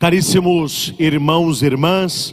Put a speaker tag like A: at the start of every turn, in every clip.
A: Caríssimos irmãos e irmãs,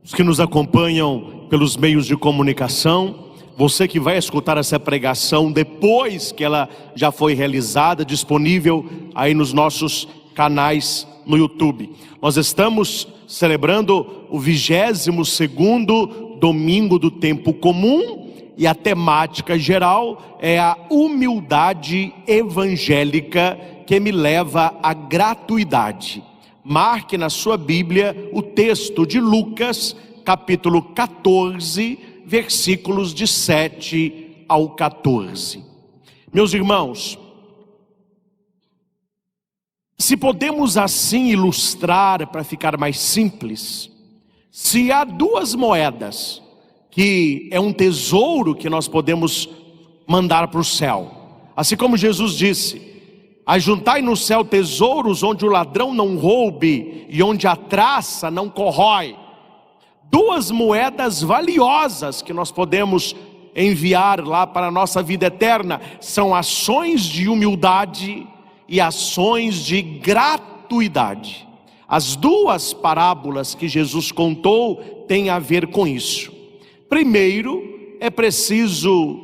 A: os que nos acompanham pelos meios de comunicação, você que vai escutar essa pregação depois que ela já foi realizada, disponível aí nos nossos canais no YouTube. Nós estamos celebrando o 22º domingo do tempo comum e a temática geral é a humildade evangélica que me leva à gratuidade. Marque na sua Bíblia o texto de Lucas, capítulo 14, versículos de 7 ao 14. Meus irmãos, se podemos assim ilustrar para ficar mais simples, se há duas moedas, que é um tesouro que nós podemos mandar para o céu, assim como Jesus disse: ajuntai no céu tesouros onde o ladrão não roube e onde a traça não corrói. Duas moedas valiosas que nós podemos enviar lá para a nossa vida eterna são ações de humildade e ações de gratuidade. As duas parábolas que Jesus contou têm a ver com isso. Primeiro, é preciso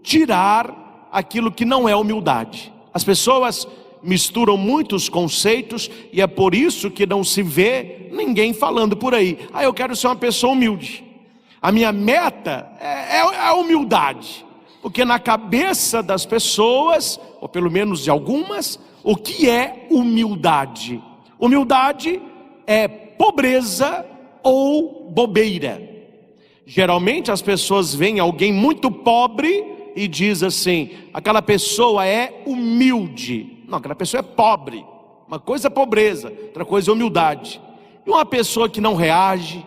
A: tirar aquilo que não é humildade. As pessoas misturam muitos conceitos e é por isso que não se vê ninguém falando por aí: eu quero ser uma pessoa humilde. A minha meta é a humildade. Porque na cabeça das pessoas, ou pelo menos de algumas, o que é humildade? Humildade é pobreza ou bobeira. Geralmente as pessoas veem alguém muito pobre e diz assim: aquela pessoa é humilde. Não, aquela pessoa é pobre. Uma coisa é pobreza, outra coisa é humildade. E uma pessoa que não reage,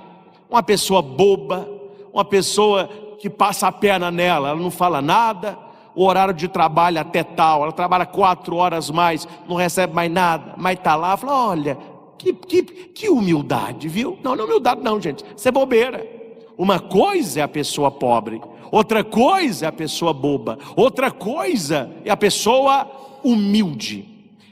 A: uma pessoa boba, uma pessoa que passa a perna nela, ela não fala nada, o horário de trabalho até tal, ela trabalha 4 horas mais, não recebe mais nada, mas está lá, fala: olha, que humildade, viu? Não é humildade não, gente, isso é bobeira. Uma coisa é a pessoa pobre, outra coisa é a pessoa boba, outra coisa é a pessoa humilde.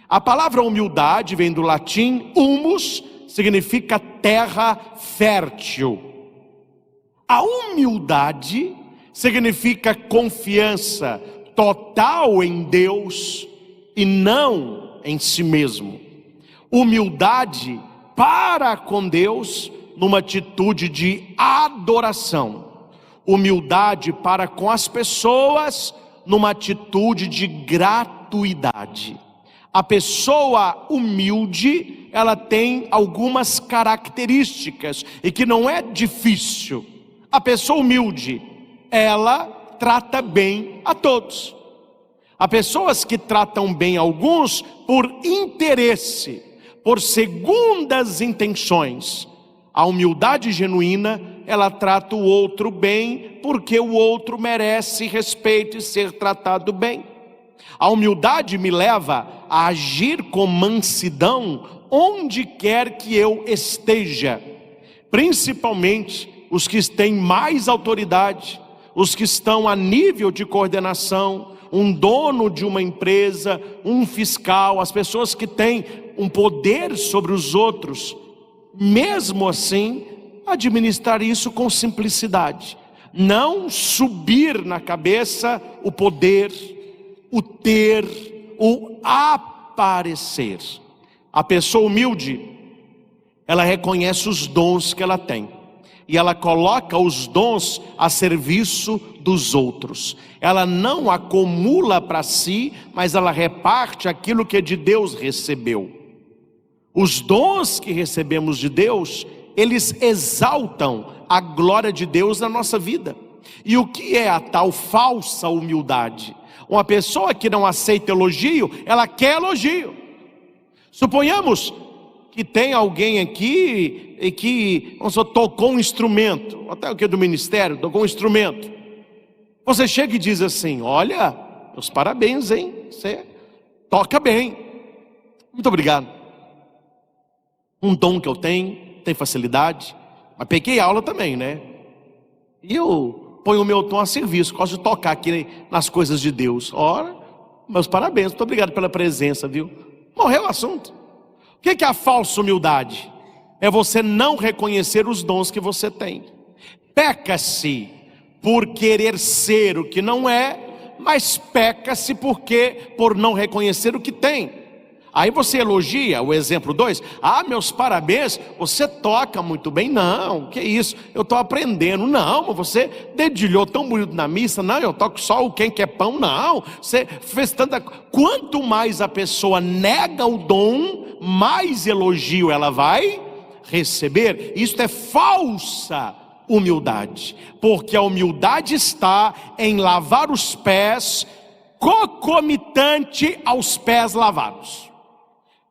A: A palavra humildade vem do latim humus, significa terra fértil. A humildade significa confiança total em Deus e não em si mesmo. Humildade para com Deus numa atitude de adoração. Humildade para com as pessoas numa atitude de gratuidade. A pessoa humilde, ela tem algumas características e que não é difícil. A pessoa humilde, ela trata bem a todos. Há pessoas que tratam bem alguns por interesse, por segundas intenções. A humildade genuína, ela trata o outro bem porque o outro merece respeito e ser tratado bem. A humildade me leva a agir com mansidão onde quer que eu esteja, principalmente os que têm mais autoridade, os que estão a nível de coordenação, um dono de uma empresa, um fiscal, as pessoas que têm um poder sobre os outros. Mesmo assim, administrar isso com simplicidade, não subir na cabeça o poder, o ter, o aparecer. A pessoa humilde, ela reconhece os dons que ela tem e ela coloca os dons a serviço dos outros. Ela não acumula para si, mas ela reparte aquilo que de Deus recebeu. Os dons que recebemos de Deus, eles exaltam a glória de Deus na nossa vida. E o que é a tal falsa humildade? Uma pessoa que não aceita elogio, ela quer elogio. Suponhamos que tem alguém aqui e que tocou um instrumento, até o que do ministério, tocou um instrumento. Você chega e diz assim: olha, meus parabéns, hein? Você toca bem. Muito obrigado. Um dom que eu tenho facilidade, mas peguei aula também, né? E eu ponho o meu tom a serviço, gosto de tocar aqui nas coisas de Deus. Ora, meus parabéns, muito obrigado pela presença, viu? Morreu o assunto. que é a falsa humildade? É você não reconhecer os dons que você tem. Peca-se por querer ser o que não é, mas peca-se por não reconhecer o que tem. Aí você elogia, o exemplo 2, meus parabéns, você toca muito bem. Não, que isso, eu estou aprendendo. Não, você dedilhou tão bonito na missa. Não, eu toco só o quem quer pão. Não, você fez tanta... Quanto mais a pessoa nega o dom, mais elogio ela vai receber. Isto é falsa humildade, porque a humildade está em lavar os pés, concomitante aos pés lavados.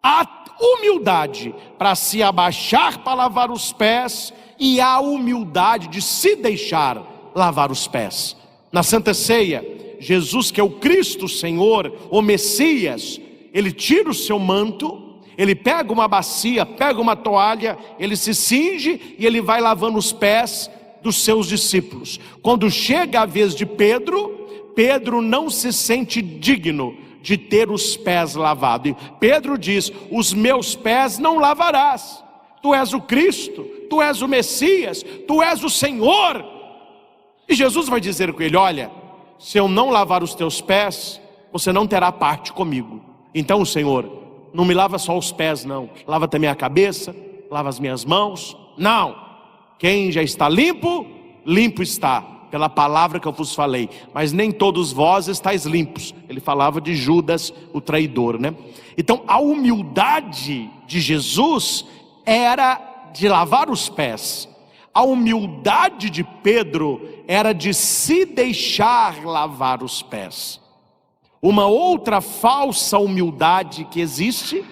A: A humildade para se abaixar para lavar os pés, e a humildade de se deixar lavar os pés. Na Santa Ceia, Jesus, que é o Cristo Senhor, o Messias, ele tira o seu manto, ele pega uma bacia, pega uma toalha, ele se cinge e ele vai lavando os pés dos seus discípulos. Quando chega a vez de Pedro, Pedro não se sente digno de ter os pés lavados. E Pedro diz: os meus pés não lavarás. Tu és o Cristo, tu és o Messias, tu és o Senhor. E Jesus vai dizer com ele: olha, se eu não lavar os teus pés, você não terá parte comigo. Então o Senhor não me lava só os pés, não, lava também a cabeça, lava as minhas mãos. Não, quem já está limpo, limpo está, pela palavra que eu vos falei, mas nem todos vós estáis limpos. Ele falava de Judas, o traidor, né? Então a humildade de Jesus era de lavar os pés. A humildade de Pedro era de se deixar lavar os pés. Uma outra falsa humildade que existe,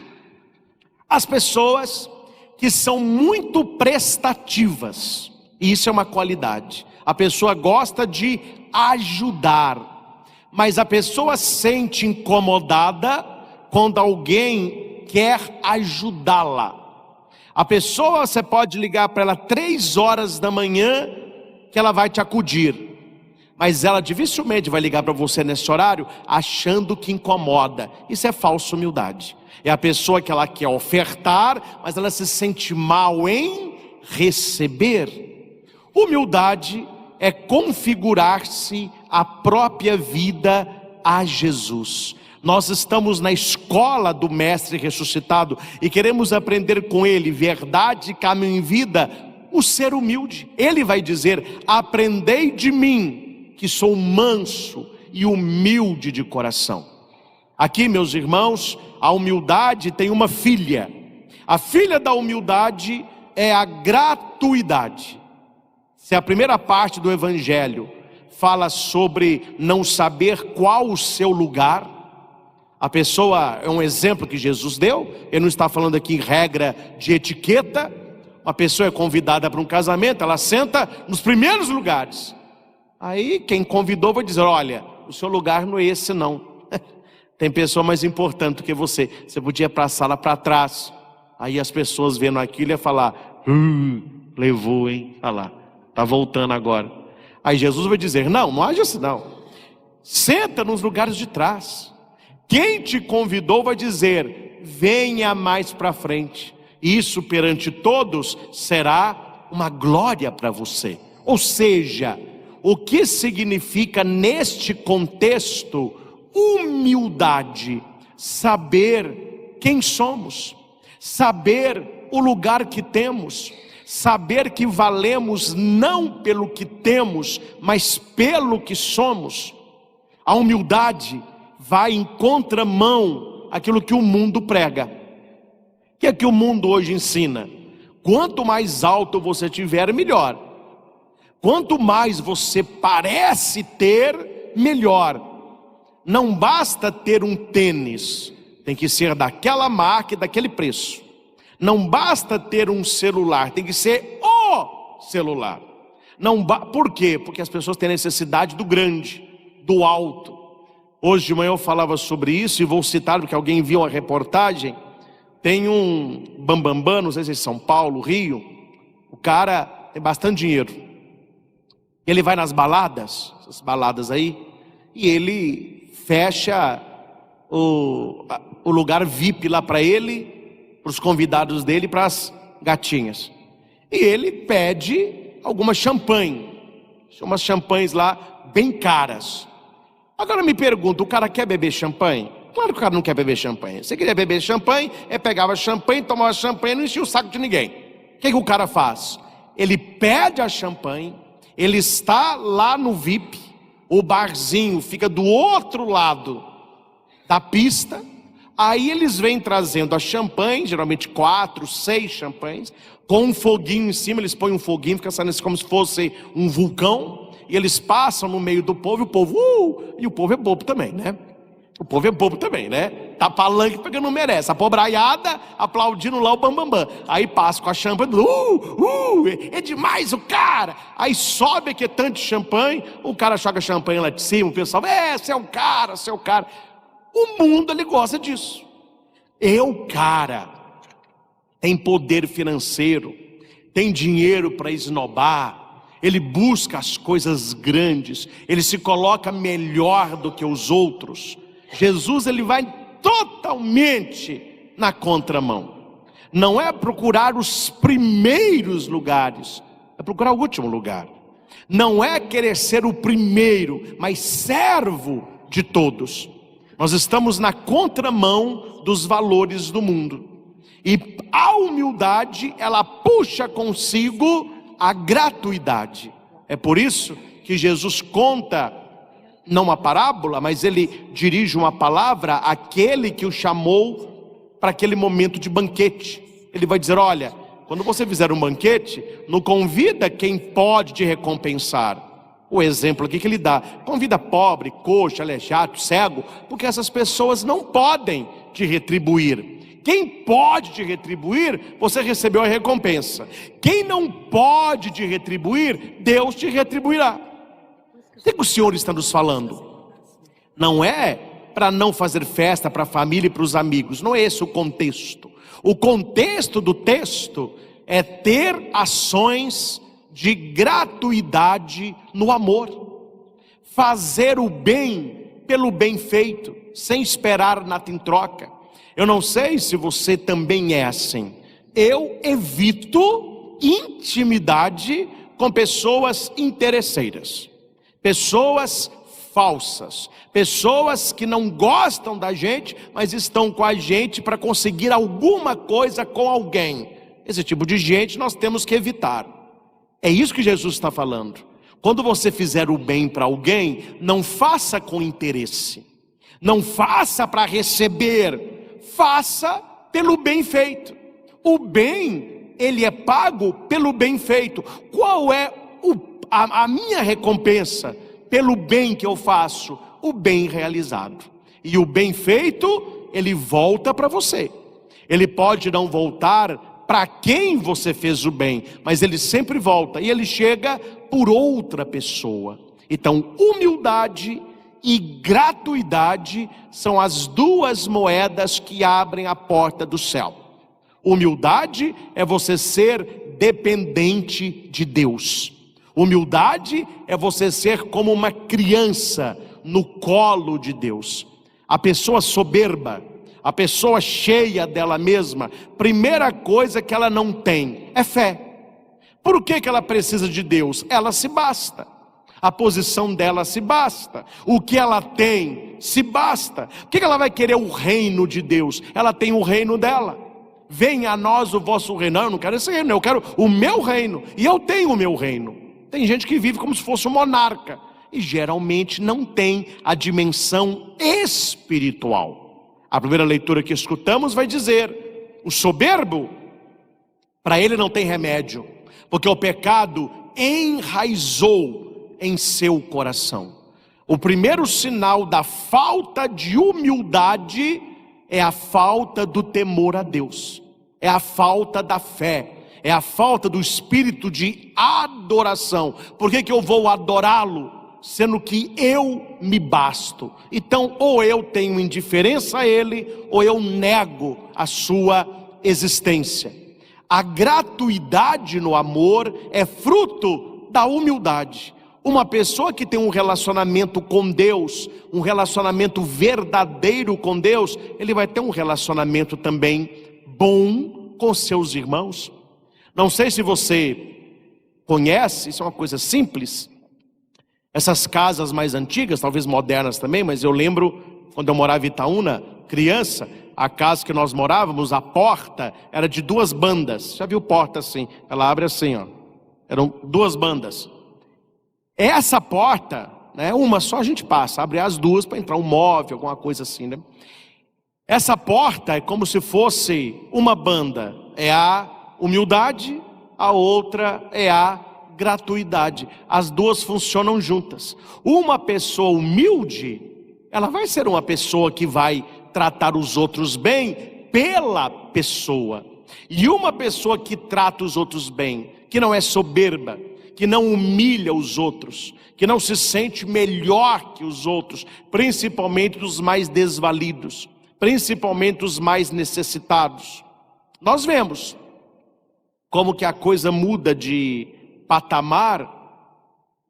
A: as pessoas que são muito prestativas, e isso é uma qualidade. A pessoa gosta de ajudar, mas a pessoa sente incomodada quando alguém quer ajudá-la. A pessoa, você pode ligar para ela 3 horas da manhã, que ela vai te acudir, mas ela dificilmente vai ligar para você nesse horário achando que incomoda. Isso é falsa humildade. É a pessoa que ela quer ofertar, mas ela se sente mal em receber. Humildade é configurar-se a própria vida a Jesus. Nós estamos na escola do Mestre ressuscitado e queremos aprender com Ele verdade, caminho e vida, o ser humilde. Ele vai dizer: aprendei de mim, que sou manso e humilde de coração. Aqui, meus irmãos, a humildade tem uma filha. A filha da humildade é a gratuidade. Se a primeira parte do Evangelho fala sobre não saber qual o seu lugar, a pessoa, é um exemplo que Jesus deu, ele não está falando aqui em regra de etiqueta. Uma pessoa é convidada para um casamento, ela senta nos primeiros lugares. Aí quem convidou vai dizer: olha, o seu lugar não é esse não. Tem pessoa mais importante do que você. Você podia passar lá para trás. Aí as pessoas vendo aquilo iam falar: levou, hein? Olha lá, está voltando agora. Aí Jesus vai dizer: não age assim não. Senta nos lugares de trás. Quem te convidou vai dizer: venha mais para frente. Isso perante todos será uma glória para você. Ou seja, o que significa neste contexto humildade? Saber quem somos, saber o lugar que temos, saber que valemos não pelo que temos, mas pelo que somos. A humildade vai em contramão aquilo que o mundo prega. O que é que o mundo hoje ensina? Quanto mais alto você tiver, melhor. Quanto mais você parece ter, melhor. Não basta ter um tênis, tem que ser daquela marca e daquele preço. Não basta ter um celular, tem que ser o celular. Por quê? Porque as pessoas têm necessidade do grande, do alto. Hoje de manhã eu falava sobre isso e vou citar porque alguém viu a reportagem. Tem um bambambam, não sei se é São Paulo, Rio. O cara tem bastante dinheiro. Ele vai nas baladas, essas baladas aí, e ele fecha o lugar VIP lá para ele, para os convidados dele e para as gatinhas. E ele pede algumas champanhe, umas champanhes lá bem caras. Agora me pergunto, o cara quer beber champanhe? Claro que o cara não quer beber champanhe. Se queria beber champanhe, pegava champanhe, tomava champanhe e não enchia o saco de ninguém. O que o cara faz? Ele pede a champanhe, ele está lá no VIP, o barzinho fica do outro lado da pista, aí eles vêm trazendo a champanhe, geralmente 4, 6 champanhes, com um foguinho em cima, eles põem um foguinho, fica saindo assim como se fosse um vulcão, e eles passam no meio do povo, e o povo é bobo também, né? O povo é bobo também, né? Tá palanque porque não merece. A pobraiada aplaudindo lá o bambambam. Aí passa com a champanhe, é demais o cara. Aí sobe aqui tanto de champanhe, o cara joga champanhe lá de cima, o pessoal, você é o cara, você é o cara. O mundo, ele gosta disso. O cara tem poder financeiro, tem dinheiro para esnobar, ele busca as coisas grandes, ele se coloca melhor do que os outros. Jesus, ele vai totalmente na contramão. Não é procurar os primeiros lugares, é procurar o último lugar. Não é querer ser o primeiro, mas servo de todos. Nós estamos na contramão dos valores do mundo. E a humildade, ela puxa consigo a gratuidade. É por isso que Jesus conta, não uma parábola, mas ele dirige uma palavra àquele que o chamou para aquele momento de banquete. Ele vai dizer, olha, quando você fizer um banquete, não convida quem pode te recompensar. O exemplo aqui que ele dá, convida pobre, coxo, aleijado, cego, porque essas pessoas não podem te retribuir. Quem pode te retribuir, você recebeu a recompensa. Quem não pode te retribuir, Deus te retribuirá. O que o Senhor está nos falando? Não é para não fazer festa para a família e para os amigos, não é esse o contexto. O contexto do texto é ter ações de gratuidade no amor, fazer o bem pelo bem feito, sem esperar nada em troca. Eu não sei se você também é assim. Eu evito intimidade com pessoas interesseiras, pessoas falsas, pessoas que não gostam da gente, mas estão com a gente para conseguir alguma coisa com alguém. Esse tipo de gente nós temos que evitar. É isso que Jesus está falando. Quando você fizer o bem para alguém, não faça com interesse, não faça para receber, faça pelo bem feito. O bem, ele é pago pelo bem feito. Qual é a minha recompensa pelo bem que eu faço? O bem realizado. E o bem feito, ele volta para você. Ele pode não voltar para quem você fez o bem, mas ele sempre volta, e ele chega por outra pessoa. Então, humildade e gratuidade são as duas moedas que abrem a porta do céu. Humildade é você ser dependente de Deus. Humildade é você ser como uma criança no colo de Deus. A pessoa soberba, a pessoa cheia dela mesma, primeira coisa que ela não tem é fé. Por que ela precisa de Deus? Ela se basta. A posição dela se basta. O que ela tem se basta. Por que ela vai querer o reino de Deus? Ela tem o reino dela. Venha a nós o vosso reino. Não, eu não quero esse reino, eu quero o meu reino. E eu tenho o meu reino. Tem gente que vive como se fosse um monarca, e geralmente não tem a dimensão espiritual. A primeira leitura que escutamos vai dizer: o soberbo, para ele não tem remédio, porque o pecado enraizou em seu coração. O primeiro sinal da falta de humildade é a falta do temor a Deus, é a falta da fé, é a falta do espírito de adoração. Por que eu vou adorá-lo, sendo que eu me basto? Então, ou eu tenho indiferença a ele, ou eu nego a sua existência. A gratuidade no amor é fruto da humildade. Uma pessoa que tem um relacionamento com Deus, um relacionamento verdadeiro com Deus, ele vai ter um relacionamento também bom com seus irmãos. Não sei se você conhece, isso é uma coisa simples, essas casas mais antigas, talvez modernas também, mas eu lembro quando eu morava em Itaúna, criança, a casa que nós morávamos, a porta era de 2 bandas. Já viu porta assim? Ela abre assim, ó. Eram 2 bandas. Essa porta, né, uma só a gente passa, abre as 2 para entrar um móvel, alguma coisa assim, né? Essa porta é como se fosse uma banda, é a humildade, a outra é a gratuidade. As 2 funcionam juntas. Uma pessoa humilde, ela vai ser uma pessoa que vai tratar os outros bem pela pessoa. E uma pessoa que trata os outros bem, que não é soberba, que não humilha os outros, que não se sente melhor que os outros, principalmente os mais desvalidos, principalmente os mais necessitados. Nós vemos como que a coisa muda de patamar,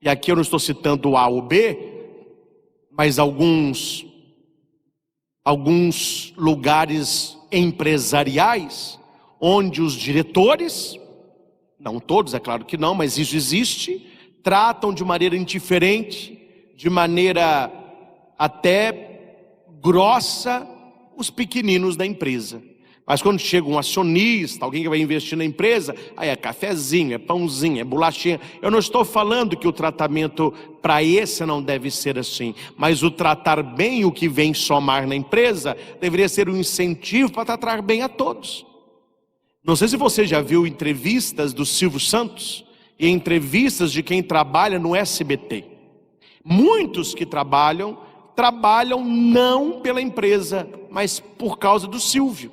A: e aqui eu não estou citando o A ou B, mas alguns lugares empresariais, onde os diretores, não todos, é claro que não, mas isso existe, tratam de maneira indiferente, de maneira até grossa, os pequeninos da empresa. Mas quando chega um acionista, alguém que vai investir na empresa, aí é cafezinho, é pãozinho, é bolachinha. Eu não estou falando que o tratamento para esse não deve ser assim, mas o tratar bem o que vem somar na empresa deveria ser um incentivo para tratar bem a todos. Não sei se você já viu entrevistas do Silvio Santos e entrevistas de quem trabalha no SBT. Muitos que trabalham não pela empresa, mas por causa do Silvio.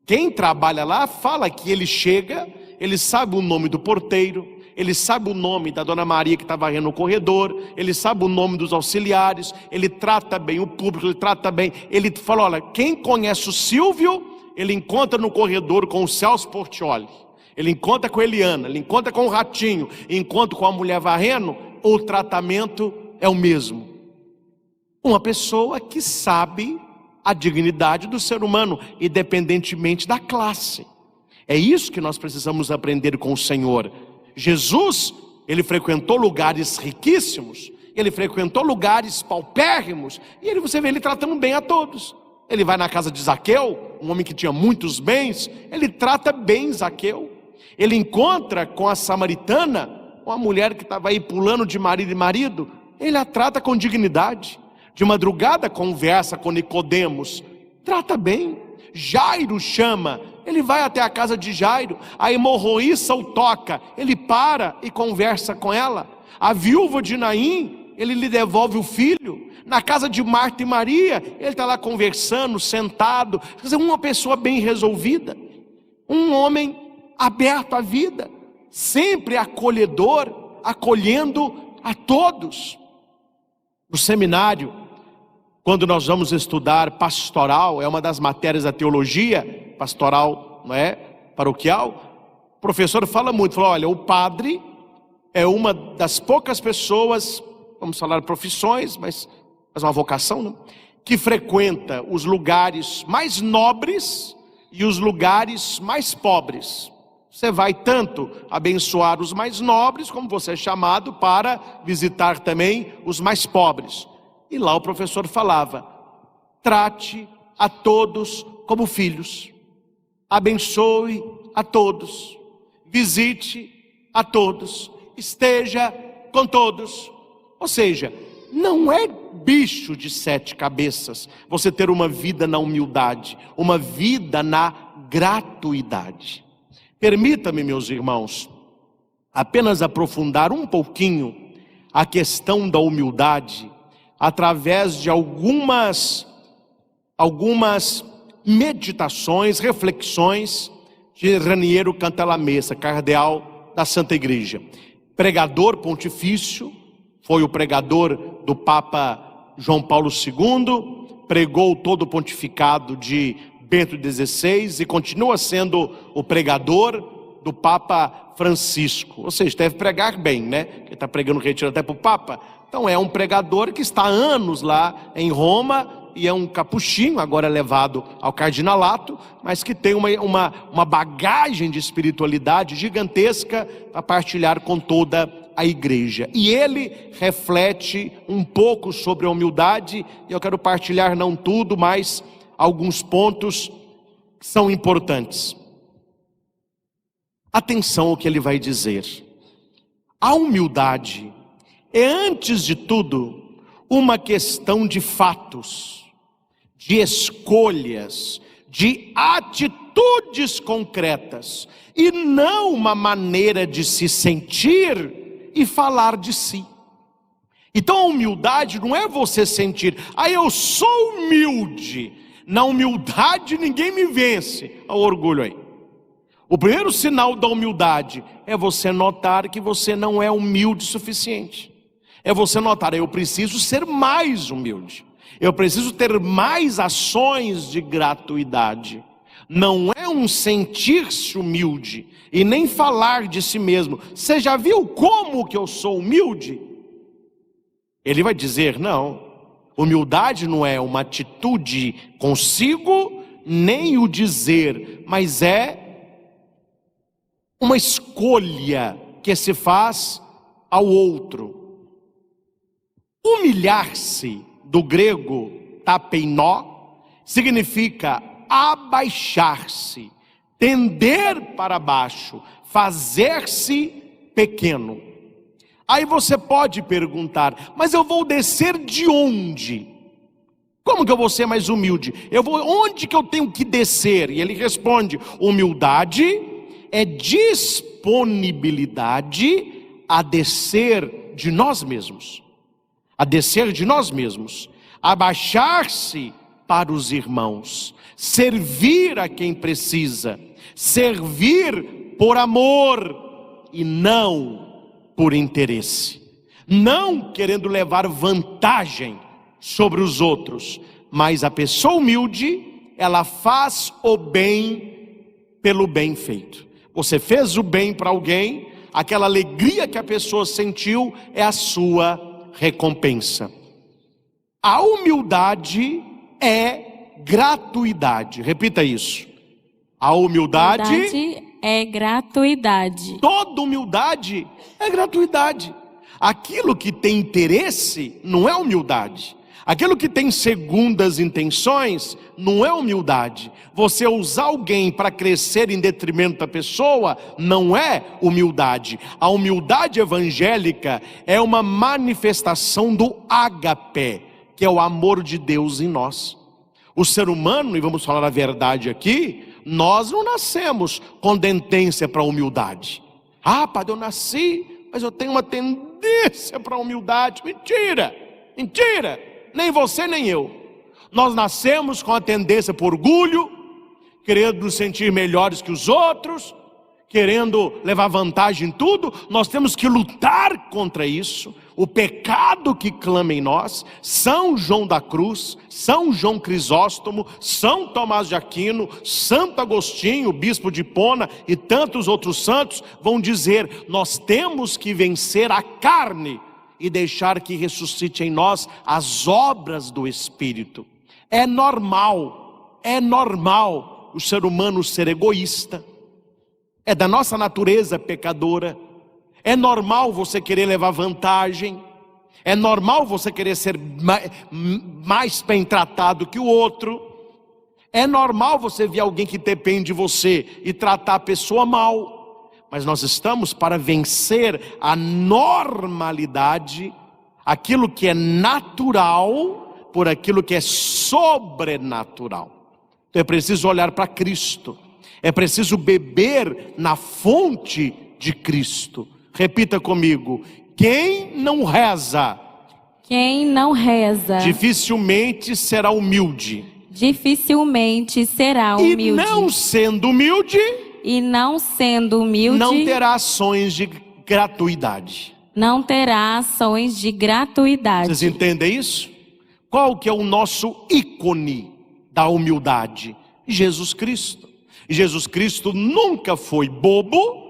A: Quem trabalha lá fala que ele chega, ele sabe o nome do porteiro, ele sabe o nome da dona Maria que está varrendo o corredor, ele sabe o nome dos auxiliares, ele trata bem o público, ele trata bem, ele fala, olha, quem conhece o Silvio, ele encontra no corredor com o Celso Portiolli, ele encontra com a Eliana, ele encontra com o Ratinho, encontra com a mulher varrendo, o tratamento é o mesmo. Uma pessoa que sabe a dignidade do ser humano, independentemente da classe. É isso que nós precisamos aprender com o Senhor. Jesus, ele frequentou lugares riquíssimos, ele frequentou lugares paupérrimos, e você vê ele tratando bem a todos. Ele vai na casa de Zaqueu, um homem que tinha muitos bens, ele trata bem Zaqueu. Ele encontra com a samaritana, uma mulher que estava aí pulando de marido em marido, ele a trata com dignidade. De madrugada conversa com Nicodemos, trata bem. Jairo chama, ele vai até a casa de Jairo. A hemorroíça o toca, ele para e conversa com ela. A viúva de Naim, ele lhe devolve o filho. Na casa de Marta e Maria, ele está lá conversando, sentado. Quer dizer, uma pessoa bem resolvida, um homem aberto à vida, sempre acolhedor, acolhendo a todos. No seminário, quando nós vamos estudar pastoral, é uma das matérias da teologia, pastoral, não é? Paroquial, o professor fala muito, fala, olha, o padre é uma das poucas pessoas, vamos falar profissões, mas uma vocação, né? Que frequenta os lugares mais nobres e os lugares mais pobres. Você vai tanto abençoar os mais nobres, como você é chamado para visitar também os mais pobres. E lá o professor falava, trate a todos como filhos, abençoe a todos, visite a todos, esteja com todos. Ou seja, não é bicho de 7 cabeças você ter uma vida na humildade, uma vida na gratuidade. Permita-me, meus irmãos, apenas aprofundar um pouquinho a questão da humildade, através de algumas meditações, reflexões de Raniero Cantalamessa, cardeal da Santa Igreja. Pregador pontifício, foi o pregador do Papa João Paulo II, pregou todo o pontificado de Bento XVI e continua sendo o pregador do Papa Francisco. Ou seja, deve pregar bem, né? Ele está pregando retiro até para o Papa. Então é um pregador que está há anos lá em Roma, e é um capuchinho, agora é levado ao cardinalato, mas que tem uma bagagem de espiritualidade gigantesca para partilhar com toda a igreja. E ele reflete um pouco sobre a humildade, e eu quero partilhar não tudo, mas alguns pontos que são importantes. Atenção ao que ele vai dizer. A humildade é, antes de tudo, uma questão de fatos, de escolhas, de atitudes concretas, e não uma maneira de se sentir e falar de si. Então a humildade não é você sentir, eu sou humilde. Na humildade ninguém me vence. Olha o orgulho aí. O primeiro sinal da humildade é você notar que você não é humilde o suficiente. É você notar, eu preciso ser mais humilde. Eu preciso ter mais ações de gratuidade. Não é um sentir-se humilde e nem falar de si mesmo. Você já viu como que eu sou humilde? Ele vai dizer, não. Humildade não é uma atitude consigo, nem o dizer, mas é uma escolha que se faz ao outro. Humilhar-se, do grego tapeinó, significa abaixar-se, tender para baixo, fazer-se pequeno. Aí você pode perguntar, mas eu vou descer de onde? Como que eu vou ser mais humilde? Onde que eu tenho que descer? E ele responde, humildade é disponibilidade a descer de nós mesmos. A descer de nós mesmos, abaixar-se para os irmãos, servir a quem precisa, servir por amor e não por interesse, não querendo levar vantagem sobre os outros, mas a pessoa humilde, ela faz o bem pelo bem feito. Você fez o bem para alguém, aquela alegria que a pessoa sentiu é a sua recompensa. A humildade é gratuidade. Repita isso. A humildade
B: é gratuidade.
A: Toda humildade é gratuidade. Aquilo que tem interesse não é humildade. Aquilo que tem segundas intenções não é humildade. Você usar alguém para crescer em detrimento da pessoa não é humildade. A humildade evangélica é uma manifestação do ágape, que é o amor de Deus em nós. O ser humano, e vamos falar a verdade aqui, nós não nascemos com tendência para a humildade. Padre, eu nasci, mas eu tenho uma tendência para a humildade. Mentira, mentira. Nem você nem eu. Nós nascemos com a tendência por orgulho, querendo nos sentir melhores que os outros, querendo levar vantagem em tudo. Nós temos que lutar contra isso. O pecado que clama em nós. São João da Cruz, São João Crisóstomo, São Tomás de Aquino, Santo Agostinho, bispo de Hipona e tantos outros santos vão dizer, nós temos que vencer a carne e deixar que ressuscite em nós as obras do Espírito. É normal o ser humano ser egoísta. É da nossa natureza pecadora. É normal você querer levar vantagem. É normal você querer ser mais bem tratado que o outro. É normal você ver alguém que depende de você e tratar a pessoa mal. Mas nós estamos para vencer a normalidade, aquilo que é natural, por aquilo que é sobrenatural. Então é preciso olhar para Cristo. É preciso beber na fonte de Cristo. Repita comigo. Quem não reza, dificilmente será humilde.
B: Dificilmente será humilde.
A: E não sendo humilde, não terá ações de gratuidade.
B: Não terá ações de gratuidade.
A: Vocês entendem isso? Qual que é o nosso ícone da humildade? Jesus Cristo. Jesus Cristo nunca foi bobo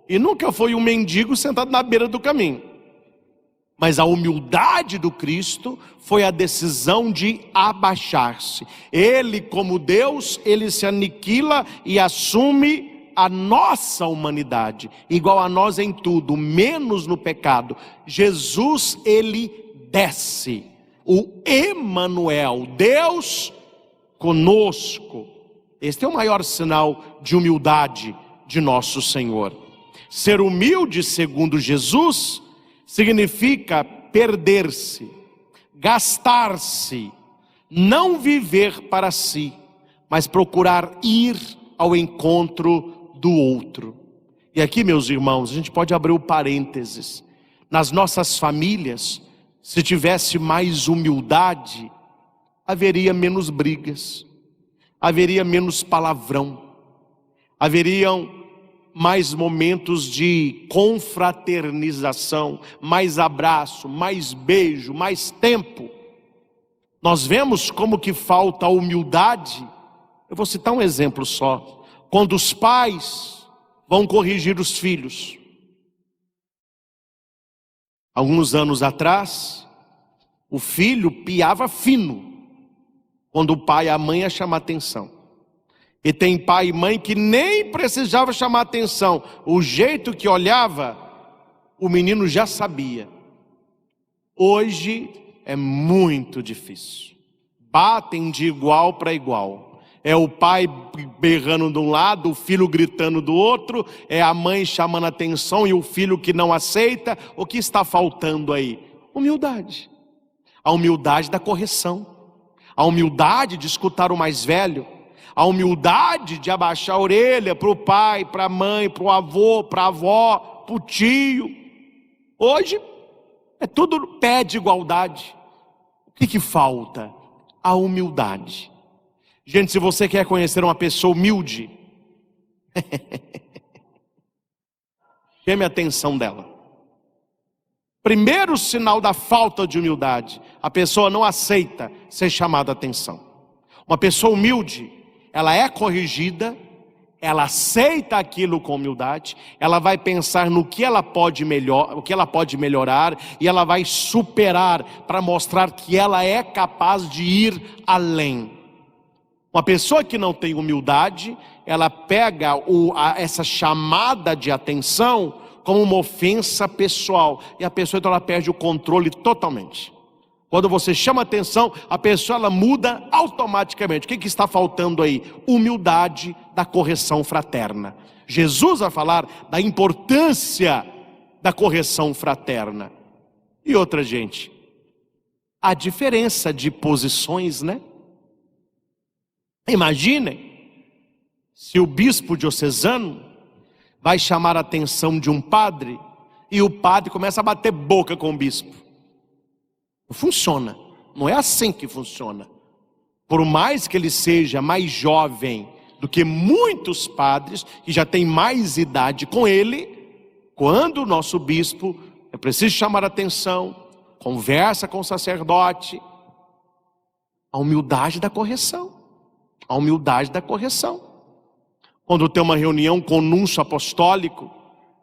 A: e nunca foi um mendigo sentado na beira do caminho. Mas a humildade do Cristo foi a decisão de abaixar-se. Ele, como Deus, ele se aniquila e assume a nossa humanidade, igual a nós em tudo, menos no pecado. Jesus, ele desce. O Emanuel, Deus conosco. Este é o maior sinal de humildade de nosso Senhor. Ser humilde, segundo Jesus, significa perder-se, gastar-se, não viver para si, mas procurar ir ao encontro do outro. E aqui, meus irmãos, a gente pode abrir o parênteses. Nas nossas famílias, se tivesse mais humildade, haveria menos brigas, haveria menos palavrão, haveriam mais momentos de confraternização, mais abraço, mais beijo, mais tempo. Nós vemos como que falta a humildade. Eu vou citar um exemplo só. Quando os pais vão corrigir os filhos. Alguns anos atrás, o filho piava fino quando o pai e a mãe ia chamar atenção. E tem pai e mãe que nem precisava chamar atenção. O jeito que olhava, o menino já sabia. Hoje é muito difícil. Batem de igual para igual. É o pai berrando de um lado, o filho gritando do outro. É a mãe chamando atenção e o filho que não aceita. O que está faltando aí? Humildade. A humildade da correção. A humildade de escutar o mais velho. A humildade de abaixar a orelha para o pai, para a mãe, para o avô, para a avó, para o tio. Hoje é tudo pé de igualdade. O que falta? A humildade. Gente, se você quer conhecer uma pessoa humilde, chame a atenção dela. Primeiro sinal da falta de humildade, a pessoa não aceita ser chamada a atenção. Uma pessoa humilde, ela é corrigida, ela aceita aquilo com humildade, ela vai pensar no que ela pode melhorar e ela vai superar para mostrar que ela é capaz de ir além. Uma pessoa que não tem humildade, ela pega essa chamada de atenção como uma ofensa pessoal e a pessoa então ela perde o controle totalmente. Quando você chama atenção, a pessoa ela muda automaticamente. O que está faltando aí? Humildade da correção fraterna. Jesus vai falar da importância da correção fraterna. E outra, gente, a diferença de posições, né? Imaginem se o bispo diocesano vai chamar a atenção de um padre e o padre começa a bater boca com o bispo. Não funciona, não é assim que funciona. Por mais que ele seja mais jovem do que muitos padres que já têm mais idade com ele, quando o nosso bispo é preciso chamar a atenção, conversa com o sacerdote, a humildade da correção. A humildade da correção. Quando tem uma reunião com o núncio apostólico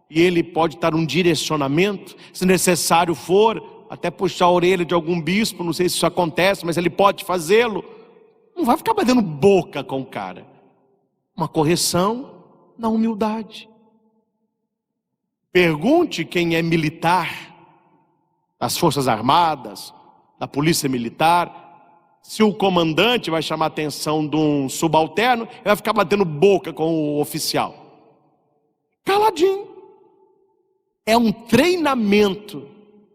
A: e ele pode dar um direcionamento, se necessário for, até puxar a orelha de algum bispo, não sei se isso acontece, mas ele pode fazê-lo. Não vai ficar batendo boca com o cara. Uma correção na humildade. Pergunte quem é militar, das Forças Armadas, da Polícia Militar, se o comandante vai chamar a atenção de um subalterno, ele vai ficar batendo boca com o oficial. Caladinho. É um treinamento.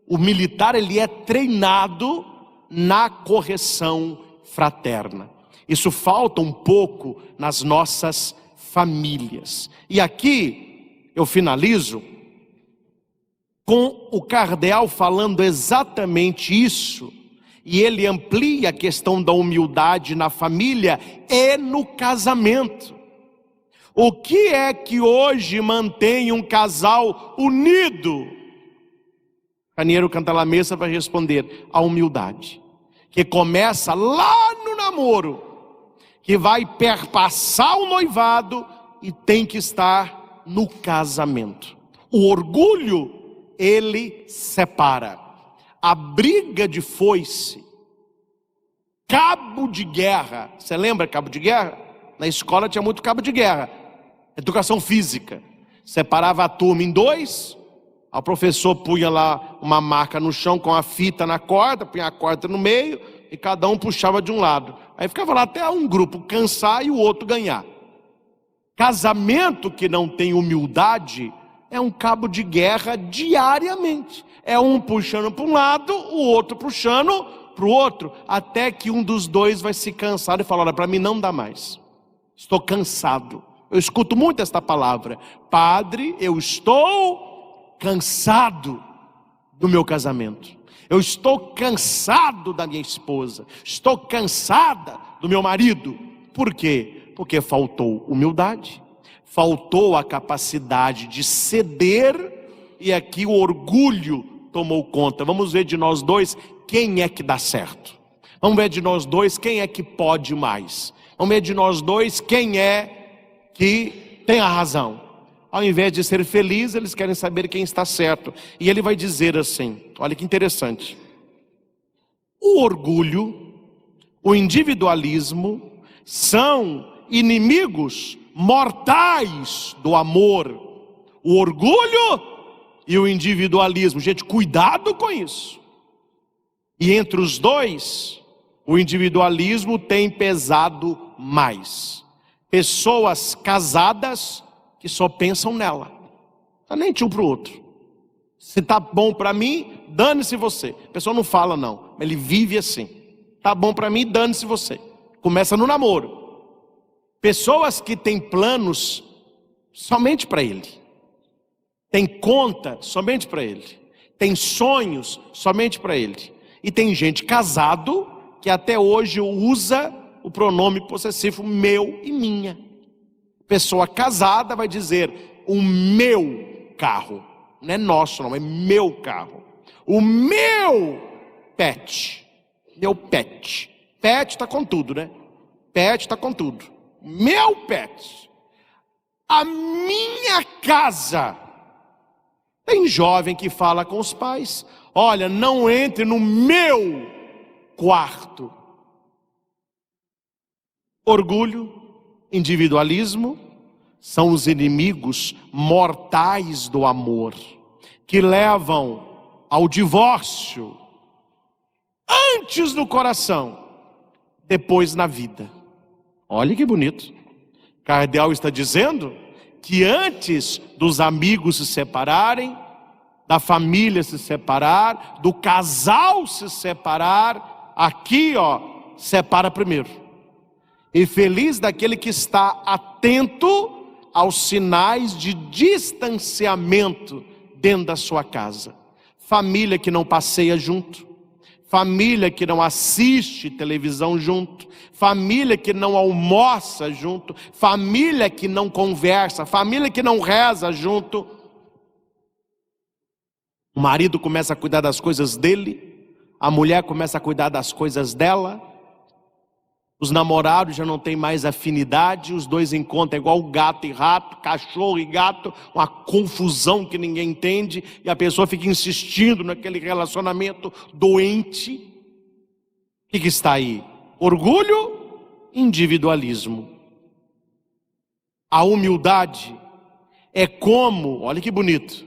A: O militar, ele é treinado na correção fraterna. Isso falta um pouco nas nossas famílias. E aqui eu finalizo com o cardeal falando exatamente isso. E ele amplia a questão da humildade na família e no casamento. O que é que hoje mantém um casal unido? Canieiro Cantalamessa vai responder: a humildade, que começa lá no namoro, que vai perpassar o noivado e tem que estar no casamento. O orgulho, ele separa. a briga de foice, cabo de guerra. Você lembra cabo de guerra? Na escola tinha muito cabo de guerra. Educação física. Separava a turma em dois, o professor punha lá uma marca no chão com a fita na corda, punha a corda no meio e cada um puxava de um lado. Aí ficava lá até um grupo cansar e o outro ganhar. Casamento que não tem humildade é um cabo de guerra diariamente. É um puxando para um lado, o outro puxando para o outro, até que um dos dois vai se cansar e falar: olha, para mim não dá mais. Estou cansado. Eu escuto muito esta palavra: padre, eu estou cansado do meu casamento. Eu estou cansado da minha esposa. Estou cansada do meu marido. Por quê? Porque faltou humildade. Faltou a capacidade de ceder. E aqui o orgulho tomou conta. Vamos ver de nós dois quem é que dá certo. Vamos ver de nós dois quem é que pode mais. Vamos ver de nós dois quem é que tem a razão. Ao invés de ser feliz, eles querem saber quem está certo. E ele vai dizer assim, olha que interessante: o orgulho, o individualismo são inimigos mortais do amor. O orgulho e o individualismo. Gente, cuidado com isso. E entre os dois, o individualismo tem pesado mais. Pessoas casadas que só pensam nela, tá nem um para o outro. Se tá bom para mim, dane-se você. A pessoa não fala não, ele vive assim. Tá bom para mim, dane-se você. Começa no namoro. Pessoas que têm planos somente para ele, tem conta somente para ele, tem sonhos somente para ele. E tem gente casado que até hoje usa o pronome possessivo meu e minha. Pessoa casada vai dizer: o meu carro. Não é nosso não, é meu carro. O meu pet. Meu pet. Pet está com tudo, né? Pet está com tudo. Meu pet. A minha casa. Tem jovem que fala com os pais: olha, não entre no meu quarto. Orgulho, individualismo são os inimigos mortais do amor, que levam ao divórcio, antes no coração, depois na vida. Olha que bonito. Cardeal está dizendo que antes dos amigos se separarem, da família se separar, do casal se separar, aqui separa primeiro. E feliz daquele que está atento aos sinais de distanciamento dentro da sua casa. Família que não passeia junto, família que não assiste televisão junto, família que não almoça junto, família que não conversa, família que não reza junto. O marido começa a cuidar das coisas dele, a mulher começa a cuidar das coisas dela. Os namorados já não têm mais afinidade, os dois encontram igual gato e rato, cachorro e gato, uma confusão que ninguém entende, e a pessoa fica insistindo naquele relacionamento doente. O que está aí? Orgulho, individualismo. A humildade é como, olha que bonito,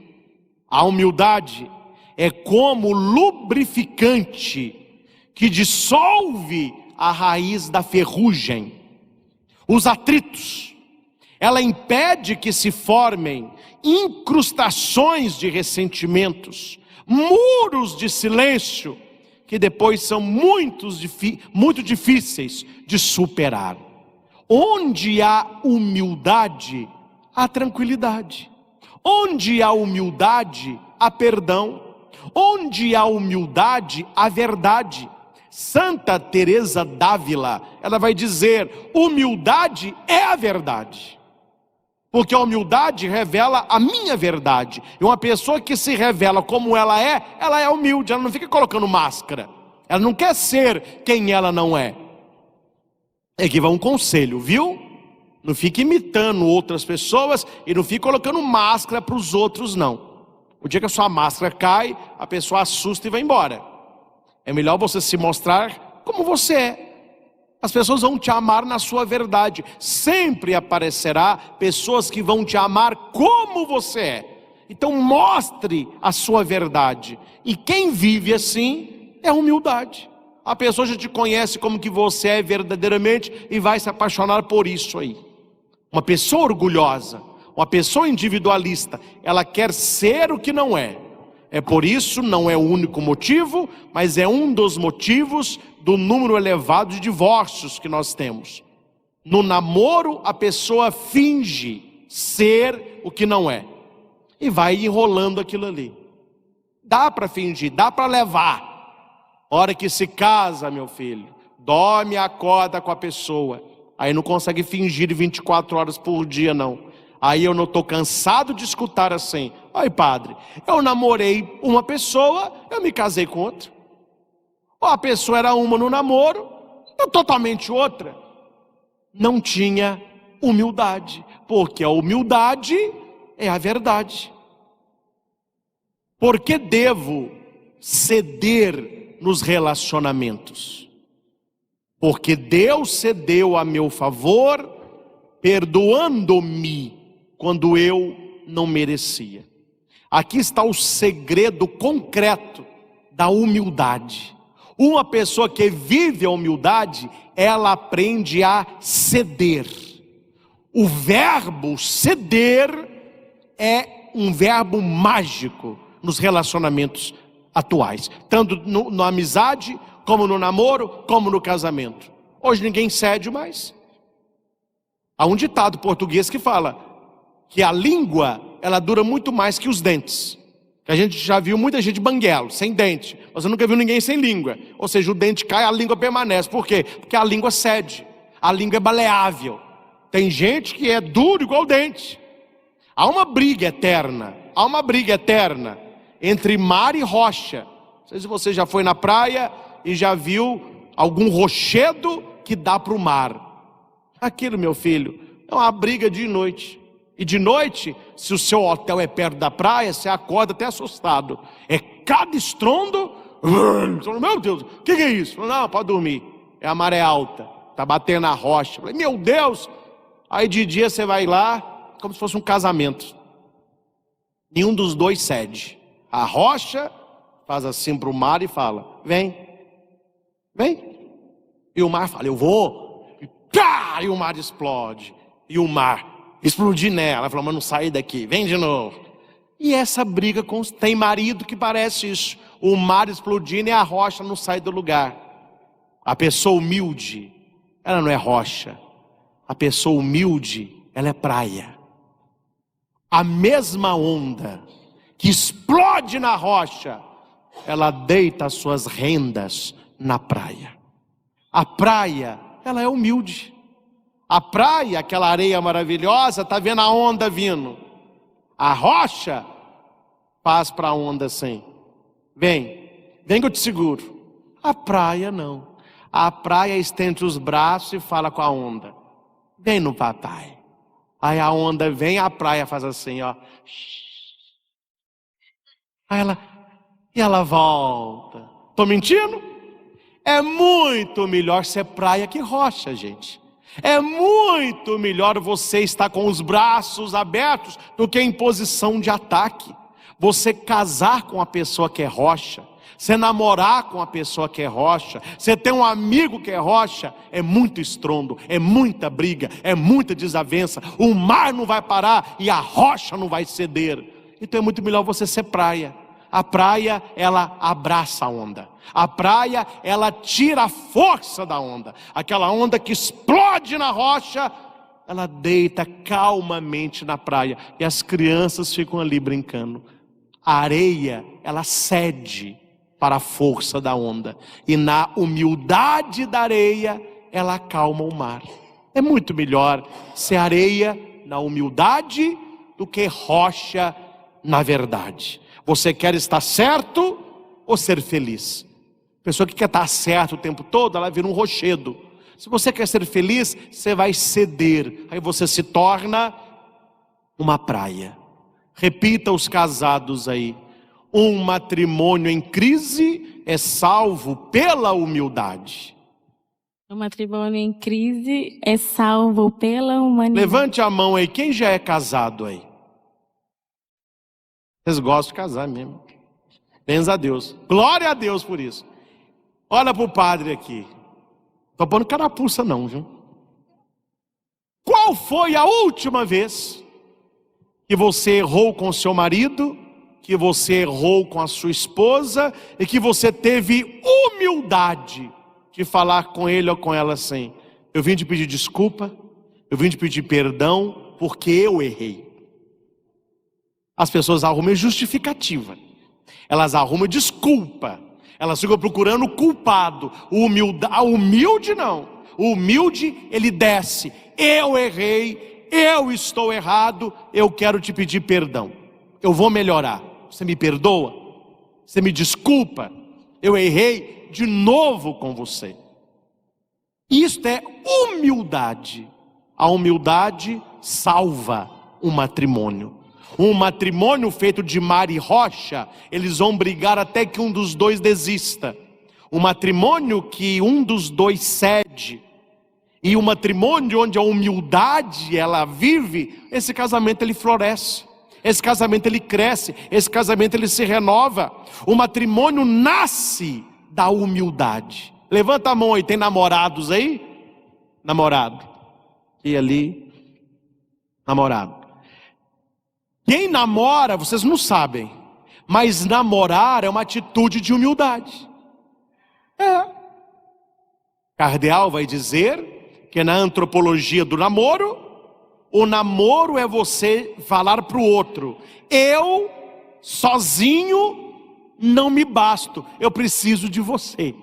A: a humildade é como lubrificante que dissolve a raiz da ferrugem, os atritos. Ela impede que se formem incrustações de ressentimentos, muros de silêncio, que depois são muito difíceis de superar. Onde há humildade, há tranquilidade. Onde há humildade, há perdão. Onde há humildade, há verdade. Santa Teresa d'Ávila, ela vai dizer: humildade é a verdade. Porque a humildade revela a minha verdade. E uma pessoa que se revela como ela é humilde, ela não fica colocando máscara. Ela não quer ser quem ela não é. Aqui vai um conselho, viu? Não fique imitando outras pessoas e não fique colocando máscara para os outros, não. O dia que a sua máscara cai, a pessoa assusta e vai embora. É melhor você se mostrar como você é. As pessoas vão te amar na sua verdade. Sempre aparecerá pessoas que vão te amar como você é. Então mostre a sua verdade. E quem vive assim é humildade. A pessoa já te conhece como que você é verdadeiramente e vai se apaixonar por isso aí. Uma pessoa orgulhosa, uma pessoa individualista, ela quer ser o que não é. É por isso, não é o único motivo, mas é um dos motivos do número elevado de divórcios que nós temos. No namoro, a pessoa finge ser o que não é. E vai enrolando aquilo ali. Dá para fingir, dá para levar. Hora que se casa, meu filho, dorme e acorda com a pessoa. Aí não consegue fingir 24 horas por dia, não. Aí eu não estou cansado de escutar assim: ai, padre, eu namorei uma pessoa, eu me casei com outra. Ou a pessoa era uma no namoro, eu totalmente outra. Não tinha humildade, porque a humildade é a verdade. Por que devo ceder nos relacionamentos? Porque Deus cedeu a meu favor, perdoando-me quando eu não merecia. Aqui está o segredo concreto da humildade. Uma pessoa que vive a humildade, ela aprende a ceder. O verbo ceder é um verbo mágico nos relacionamentos atuais, tanto na amizade, como no namoro, como no casamento. Hoje ninguém cede mais. Há um ditado português que fala que a língua, ela dura muito mais que os dentes. Que a gente já viu muita gente banguelo, sem dente. Você nunca viu ninguém sem língua. Ou seja, o dente cai, a língua permanece. Por quê? Porque a língua cede. A língua é maleável. Tem gente que é duro igual o dente. Há uma briga eterna. Há uma briga eterna entre mar e rocha. Não sei se você já foi na praia e já viu algum rochedo que dá para o mar. Aquilo, meu filho, é uma briga de noite. E de noite, se o seu hotel é perto da praia, você acorda até assustado. É cada estrondo. Meu Deus, o que é isso? Não, pode dormir. É a maré alta. Está batendo na rocha. Meu Deus. Aí de dia você vai lá, como se fosse um casamento. Nenhum dos dois cede. A rocha faz assim para o mar e fala: vem, vem. E o mar fala: eu vou. E pá! E o mar explode. E o mar explodir nela. Ela falou: mas não sai daqui, vem de novo. E essa briga tem marido que parece isso. O mar explodindo e a rocha não sai do lugar. A pessoa humilde, ela não é rocha. A pessoa humilde, ela é praia. A mesma onda que explode na rocha, ela deita as suas rendas na praia. A praia, ela é humilde. A praia, aquela areia maravilhosa, está vendo a onda vindo. A rocha faz para a onda assim: vem, vem que eu te seguro. A praia não. A praia estende os braços e fala com a onda: vem no papai. Aí a onda vem, a praia faz assim, ó. Aí ela volta. Tô mentindo? É muito melhor ser praia que rocha, gente. É muito melhor você estar com os braços abertos do que em posição de ataque. Você casar com a pessoa que é rocha, você namorar com a pessoa que é rocha, você ter um amigo que é rocha, é muito estrondo, é muita briga, é muita desavença. O mar não vai parar e a rocha não vai ceder. Então é muito melhor você ser praia. A praia, ela abraça a onda. A praia, ela tira a força da onda. Aquela onda que explode na rocha, ela deita calmamente na praia. E as crianças ficam ali brincando. A areia, ela cede para a força da onda. E na humildade da areia, ela acalma o mar. É muito melhor ser areia na humildade do que rocha na verdade. Você quer estar certo ou ser feliz? Pessoa que quer estar certo o tempo todo, ela vira um rochedo. Se você quer ser feliz, você vai ceder. Aí você se torna uma praia. Repita os casados aí: um matrimônio em crise é salvo pela humildade.
B: O matrimônio em crise é salvo pela humanidade.
A: Levante a mão aí, quem já é casado aí? Vocês gostam de casar mesmo. Bens a Deus. Glória a Deus por isso. Olha para o padre aqui. Estou pondo carapuça não, viu? Qual foi a última vez que você errou com seu marido, que você errou com a sua esposa e que você teve humildade de falar com ele ou com ela assim: eu vim te pedir desculpa, eu vim te pedir perdão porque eu errei. As pessoas arrumam justificativa, elas arrumam desculpa, elas ficam procurando o culpado. A humilde não. O humilde, ele desce: eu errei, eu estou errado, eu quero te pedir perdão, eu vou melhorar, você me perdoa? Você me desculpa? Eu errei de novo com você. Isto é humildade. A humildade salva um matrimônio. Um matrimônio feito de mar e rocha, eles vão brigar até que um dos dois desista. Um matrimônio que um dos dois cede, e um matrimônio onde a humildade ela vive, esse casamento ele floresce, esse casamento ele cresce, esse casamento ele se renova. O matrimônio nasce da humildade. Levanta a mão aí, tem namorados aí? Namorado. E ali, namorado. Quem namora, vocês não sabem, mas namorar é uma atitude de humildade. Cardeal vai dizer que na antropologia do namoro, o namoro é você falar para o outro: eu sozinho não me basto, eu preciso de você,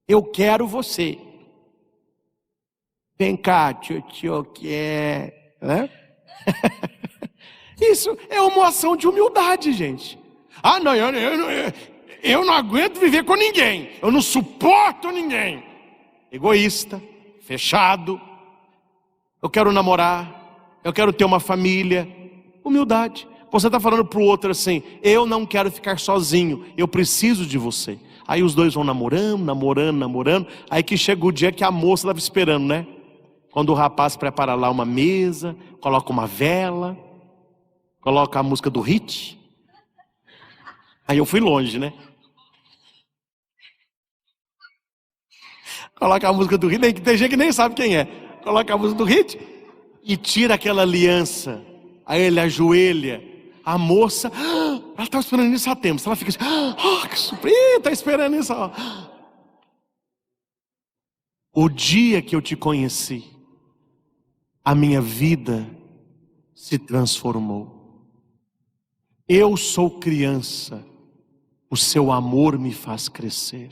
A: eu quero você. Vem cá, tio, quer, né? Isso é uma ação de humildade, gente. Ah, não, eu não aguento viver com ninguém, eu não suporto ninguém. Egoísta, fechado. Eu quero namorar, eu quero ter uma família. Humildade. Você está falando para o outro assim: eu não quero ficar sozinho, eu preciso de você. Aí os dois vão namorando. Aí que chega o dia que a moça estava esperando, né? Quando o rapaz prepara lá uma mesa, coloca uma vela, coloca a música do Hit. Aí eu fui longe, né? Coloca a música do Hit, tem gente que nem sabe quem é. Coloca a música do Hit e tira aquela aliança. Aí ele ajoelha. A moça, ela está esperando isso há tempo. Ela fica assim: que surpresa, está esperando isso. O dia que eu te conheci, a minha vida se transformou. Eu sou criança, o seu amor me faz crescer.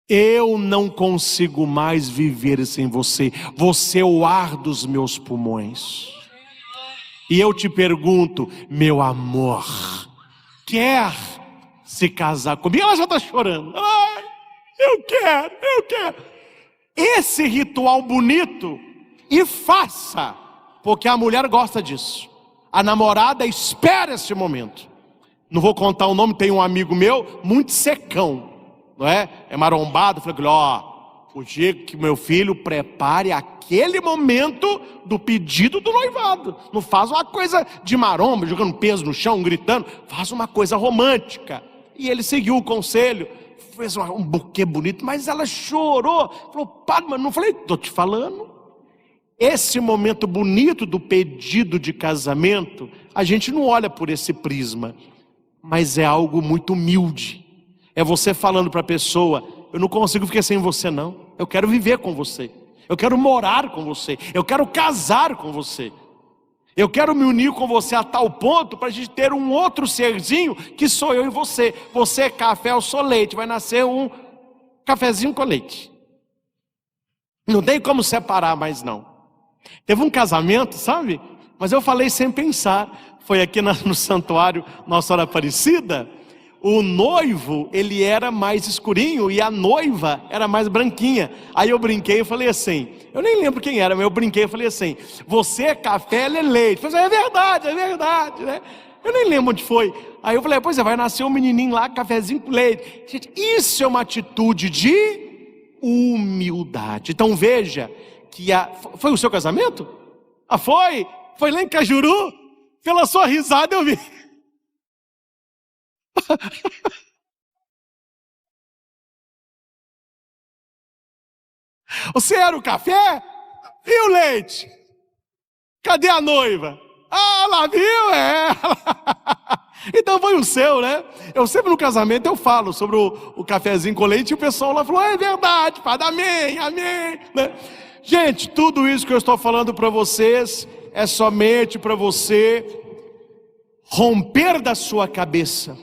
A: Eu não consigo mais viver sem você. Você é o ar dos meus pulmões. E eu te pergunto: meu amor, quer se casar comigo? Ela já está chorando. Ai, eu quero. Esse ritual bonito, e faça, porque a mulher gosta disso. A namorada espera esse momento. Não vou contar o nome, tem um amigo meu, muito secão, não é? É marombado. Falei: o dia que meu filho prepare aquele momento do pedido do noivado. Não faz uma coisa de maromba, jogando peso no chão, gritando. Faz uma coisa romântica. E ele seguiu o conselho, fez um buquê bonito, mas ela chorou. Falou: padre, mas não falei? Estou te falando. Esse momento bonito do pedido de casamento, a gente não olha por esse prisma, mas é algo muito humilde. É você falando para a pessoa: eu não consigo ficar sem você não, eu quero viver com você, eu quero morar com você, eu quero casar com você, eu quero me unir com você a tal ponto para a gente ter um outro serzinho que sou eu e você. Você é café, eu sou leite, vai nascer um cafezinho com leite. Não tem como separar mais não. Teve um casamento, sabe? Mas eu falei sem pensar. Foi aqui no santuário Nossa Senhora Aparecida. O noivo, ele era mais escurinho e a noiva era mais branquinha. Aí eu brinquei e falei assim, eu nem lembro quem era, mas eu brinquei e falei assim: você é café, ela é leite. Eu falei: é verdade, né? Eu nem lembro onde foi. Aí eu falei, pois é, vai nascer um menininho lá, cafezinho com leite. Gente, isso é uma atitude de humildade. Então veja que foi o seu casamento? Ah, foi? Foi lá em Cajuru? Pela sua risada eu vi. Você era o café? E o leite? Cadê a noiva? Ah, lá viu? É. Então foi o seu, né? Eu sempre no casamento eu falo sobre o cafezinho com leite e o pessoal lá falou, é verdade, Padre, amém, amém. Né? Gente, tudo isso que eu estou falando para vocês é somente para você romper da sua cabeça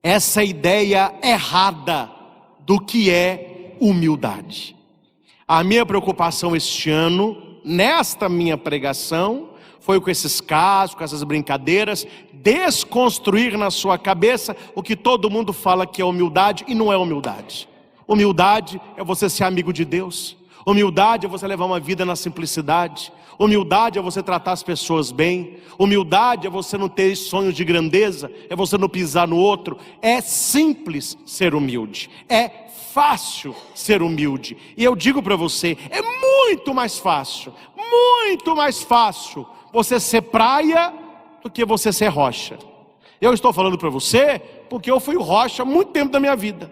A: essa ideia errada do que é humildade. A minha preocupação este ano, nesta minha pregação, foi com esses casos, com essas brincadeiras, desconstruir na sua cabeça o que todo mundo fala que é humildade e não é humildade. Humildade é você ser amigo de Deus. Humildade é você levar uma vida na simplicidade. Humildade é você tratar as pessoas bem. Humildade é você não ter sonhos de grandeza, é você não pisar no outro. É simples ser humilde, é fácil ser humilde. E eu digo para você, é muito mais fácil você ser praia do que você ser rocha. Eu estou falando para você porque eu fui rocha há muito tempo da minha vida.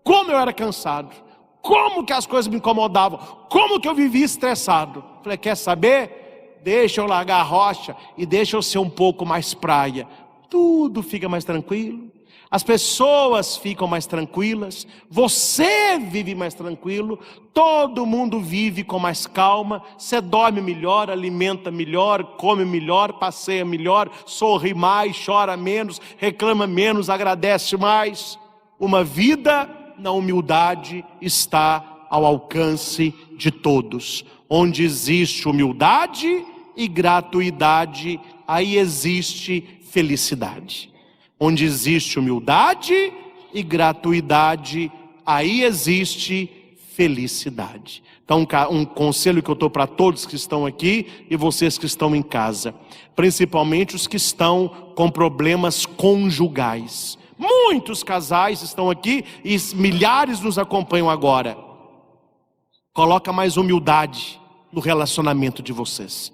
A: Como eu era cansado, como que as coisas me incomodavam, como que eu vivia estressado. Falei, quer saber? Deixa eu largar a rocha e deixa eu ser um pouco mais praia. Tudo fica mais tranquilo, as pessoas ficam mais tranquilas, você vive mais tranquilo, todo mundo vive com mais calma, você dorme melhor, alimenta melhor, come melhor, passeia melhor, sorri mais, chora menos, reclama menos, agradece mais. Uma vida na humildade está ao alcance de todos. Onde existe humildade e gratuidade, aí existe felicidade. Onde existe humildade e gratuidade, aí existe felicidade. Então um conselho que eu estou para todos que estão aqui e vocês que estão em casa, principalmente os que estão com problemas conjugais. Muitos casais estão aqui e milhares nos acompanham agora. Coloca mais humildade no relacionamento de vocês.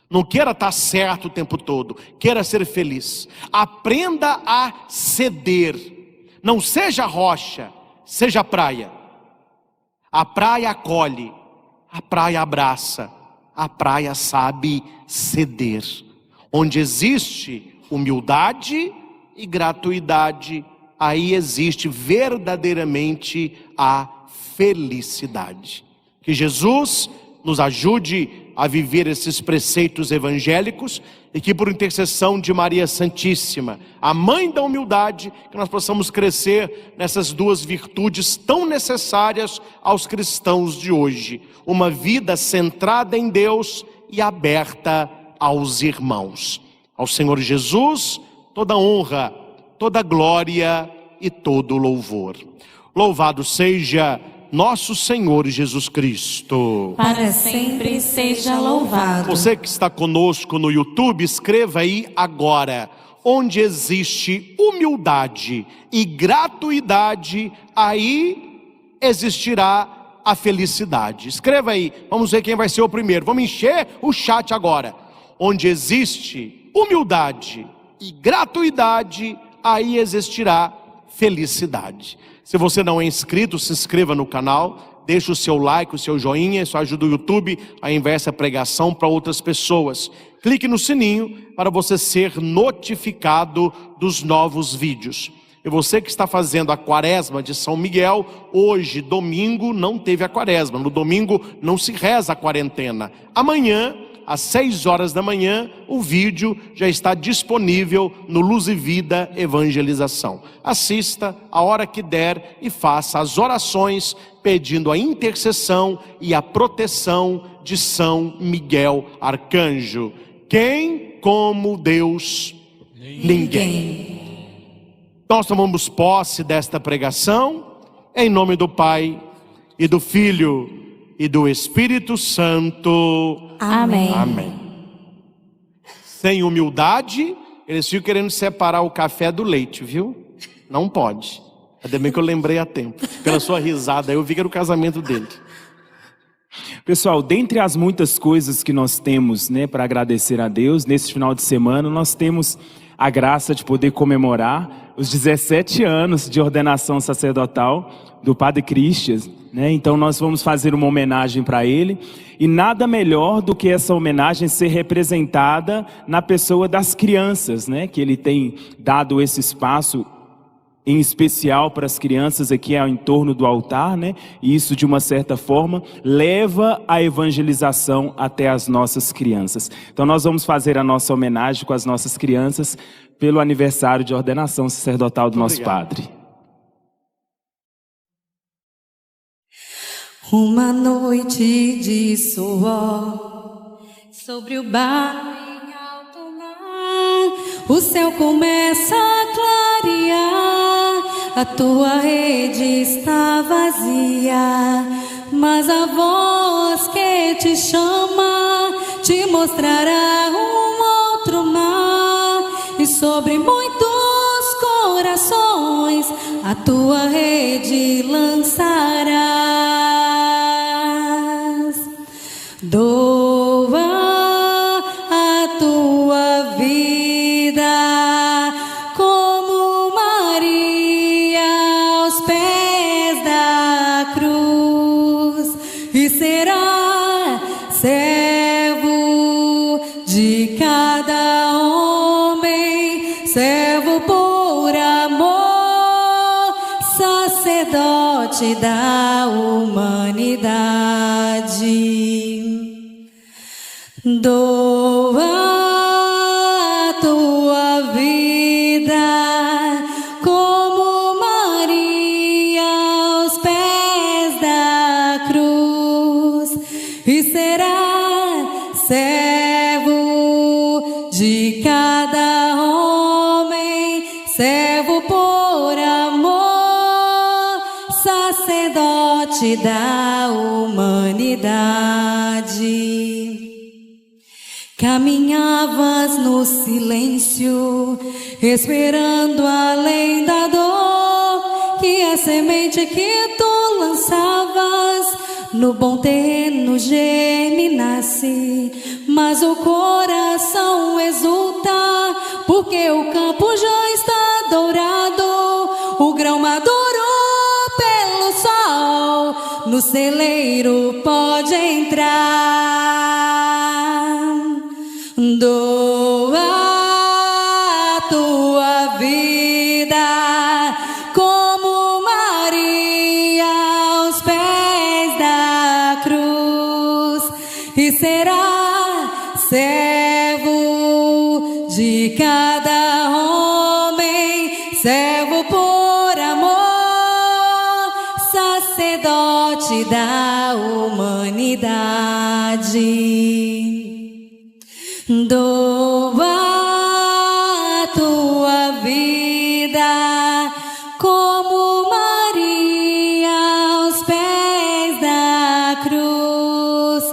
A: Não queira estar certo o tempo todo, queira ser feliz. Aprenda a ceder. Não seja rocha, seja praia. A praia acolhe, a praia abraça, a praia sabe ceder. Onde existe humildade e gratuidade, aí existe verdadeiramente a felicidade. Que Jesus nos ajude a viver esses preceitos evangélicos e que por intercessão de Maria Santíssima, a mãe da humildade, que nós possamos crescer nessas duas virtudes tão necessárias aos cristãos de hoje. Uma vida centrada em Deus e aberta aos irmãos. Ao Senhor Jesus, toda honra, toda glória e todo louvor. Louvado seja nosso Senhor Jesus Cristo.
B: Para sempre seja louvado.
A: Você que está conosco no YouTube, escreva aí agora. Onde existe humildade e gratuidade, aí existirá a felicidade. Escreva aí, vamos ver quem vai ser o primeiro. Vamos encher o chat agora. Onde existe humildade e gratuidade, aí existirá felicidade. Se você não é inscrito, se inscreva no canal, deixe o seu like, o seu joinha, isso ajuda o YouTube a enviar essa pregação para outras pessoas. Clique no sininho para você ser notificado dos novos vídeos. E você que está fazendo a quaresma de São Miguel, hoje, domingo, não teve a quaresma. No domingo não se reza a quarentena. Amanhã, às 6 horas da manhã, o vídeo já está disponível no Luz e Vida Evangelização. Assista a hora que der e faça as orações pedindo a intercessão e a proteção de São Miguel Arcanjo. Quem como Deus? Ninguém. Nós tomamos posse desta pregação em nome do Pai e do Filho e do Espírito Santo.
B: Amém.
A: Amém. Sem humildade Eles ficam querendo separar o café do leite, viu? Não pode. Ainda bem que eu lembrei a tempo. Pela sua risada, eu vi que era o casamento dele.
C: Pessoal, dentre as muitas coisas que nós temos, né, para agradecer a Deus, nesse final de semana nós temos a graça de poder comemorar os 17 anos de ordenação sacerdotal do Padre Christian, né? Então nós vamos fazer uma homenagem para ele, e nada melhor do que essa homenagem ser representada na pessoa das crianças, né? Que ele tem dado esse espaço em especial para as crianças aqui em torno do altar, né? E isso, de uma certa forma, leva a evangelização até as nossas crianças. Então nós vamos fazer a nossa homenagem com as nossas crianças pelo aniversário de ordenação sacerdotal do nosso Padre.
D: Uma noite de suor sobre o barro em alto mar, o céu começa a clarear. A tua rede está vazia, mas a voz que te chama te mostrará um outro mar, e sobre muitos corações a tua rede lançarás. Doa a tua vida como Maria aos pés da cruz, e será servo de cada homem, servo por amor, sacerdote da humanidade. Doa a tua vida como Maria aos pés da cruz, e será servo de cada homem, servo por amor, sacerdote da humanidade. Caminhavas no silêncio, esperando além da dor, que a semente que tu lançavas no bom terreno germinasse. Mas o coração exulta, porque o campo já está dourado, o grão maduro pelo sol, no celeiro pode entrar. Doa a tua vida como Maria aos pés da cruz, e será servo de cada homem, servo por amor, sacerdote da humanidade. Doa a tua vida como Maria aos pés da cruz,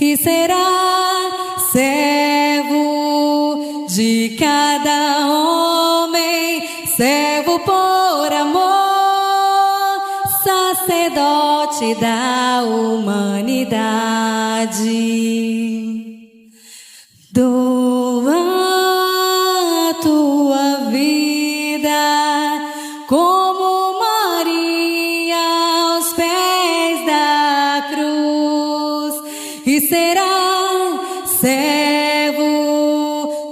D: e será servo de cada homem, servo por amor, sacerdote da humanidade. Doa a tua vida como Maria aos pés da cruz, e será servo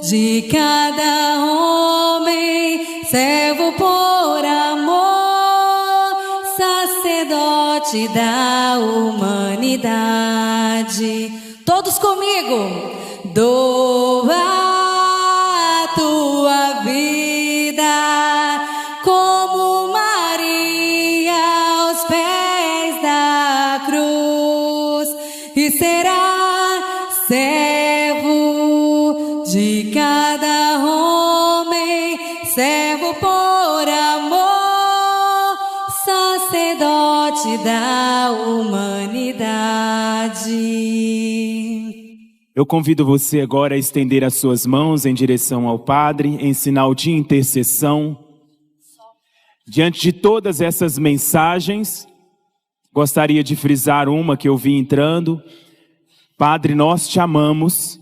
D: de cada homem, servo por amor, sacerdote da humanidade. Todos comigo. Doa a tua vida como Maria aos pés da cruz, e será servo de cada homem, servo por amor, sacerdote da humanidade.
C: Eu convido você agora a estender as suas mãos em direção ao Padre, em sinal de intercessão. Diante de todas essas mensagens, gostaria de frisar uma que eu vi entrando. Padre, nós te amamos,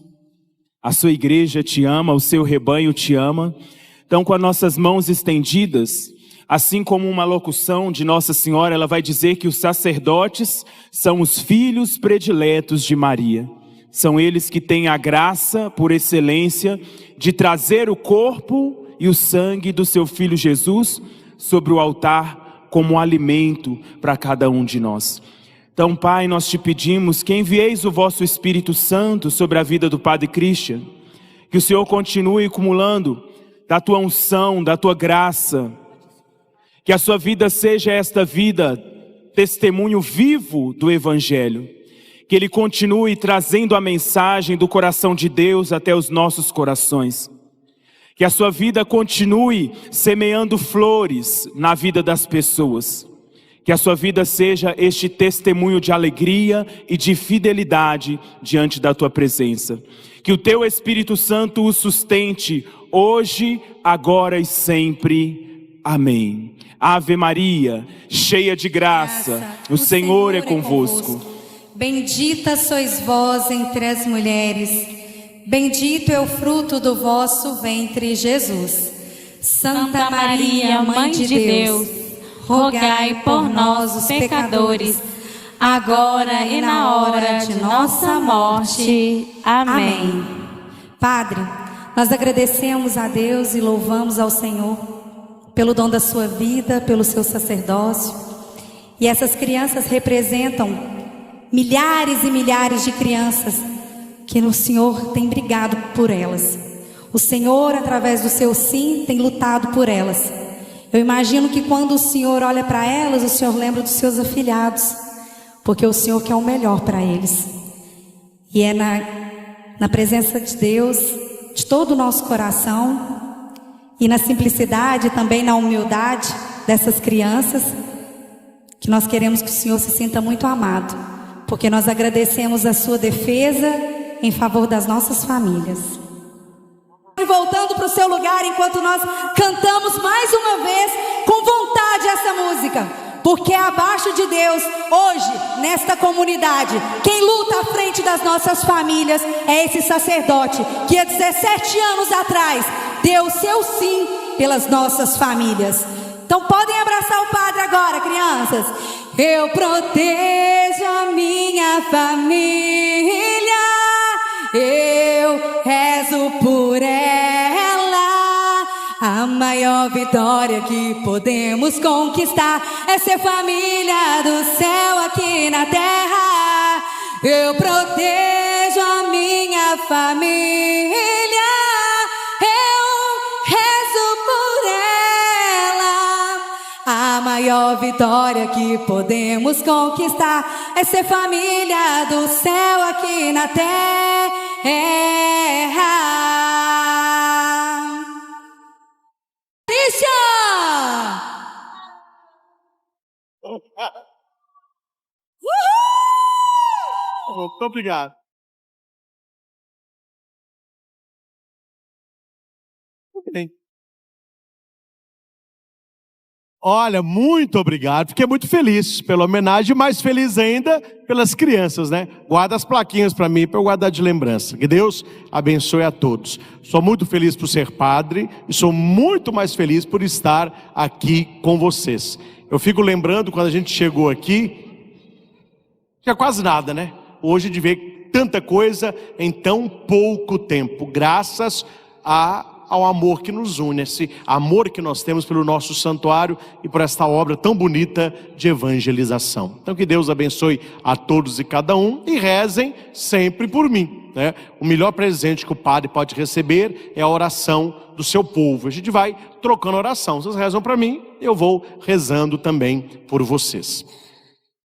C: a sua igreja te ama, o seu rebanho te ama. Então, com as nossas mãos estendidas, assim como uma locução de Nossa Senhora, ela vai dizer que os sacerdotes são os filhos prediletos de Maria. São eles que têm a graça, por excelência, de trazer o corpo e o sangue do seu Filho Jesus sobre o altar como alimento para cada um de nós. Então, Pai, nós te pedimos que envieis o vosso Espírito Santo sobre a vida do Padre Christian, que o Senhor continue acumulando da tua unção, da tua graça, que a sua vida seja esta vida, testemunho vivo do Evangelho, que ele continue trazendo a mensagem do coração de Deus até os nossos corações. Que a sua vida continue semeando flores na vida das pessoas. Que a sua vida seja este testemunho de alegria e de fidelidade diante da tua presença. Que o teu Espírito Santo o sustente hoje, agora e sempre. Amém. Ave Maria, cheia de graça, o Senhor é convosco.
D: Bendita sois vós entre as mulheres, bendito é o fruto do vosso ventre, Jesus. Santa Maria, Mãe de Deus, rogai por nós, os pecadores, agora e na hora de nossa morte. Amém. Padre, nós agradecemos a Deus e louvamos ao Senhor pelo dom da sua vida, pelo seu sacerdócio. E essas crianças representam milhares e milhares de crianças que o Senhor tem brigado por elas. O Senhor, através do seu sim, tem lutado por elas. Eu imagino que quando o Senhor olha para elas, o Senhor lembra dos seus afilhados, porque o Senhor quer o melhor para eles. E é na presença de Deus, de todo o nosso coração, e na simplicidade e também na humildade dessas crianças, que nós queremos que o Senhor se sinta muito amado, porque nós agradecemos a sua defesa em favor das nossas famílias. E voltando para o seu lugar, enquanto nós cantamos mais uma vez com vontade essa música, porque abaixo de Deus, hoje, nesta comunidade, quem luta à frente das nossas famílias é esse sacerdote, que há 17 anos atrás deu o seu sim pelas nossas famílias. Então podem abraçar o Padre agora, crianças. Eu protejo a minha família, eu rezo por ela. A maior vitória que podemos conquistar é ser família do céu aqui na terra. Eu protejo a minha família, eu rezo por ela. A maior vitória que podemos conquistar é ser família do céu aqui na terra. Christian!
A: Muito obrigado. Bem. Olha, muito obrigado. Fiquei muito feliz pela homenagem, mais feliz ainda pelas crianças, né? Guarda as plaquinhas para mim, para eu guardar de lembrança. Que Deus abençoe a todos. Sou muito feliz por ser padre e sou muito mais feliz por estar aqui com vocês. Eu fico lembrando quando a gente chegou aqui, tinha quase nada, né? Hoje de ver tanta coisa em tão pouco tempo, graças ao amor que nos une, esse amor que nós temos pelo nosso santuário e por esta obra tão bonita de evangelização. Então que Deus abençoe a todos e cada um e rezem sempre por mim, né? O melhor presente que o padre pode receber é a oração do seu povo. A gente vai trocando oração, vocês rezam para mim, eu vou rezando também por vocês.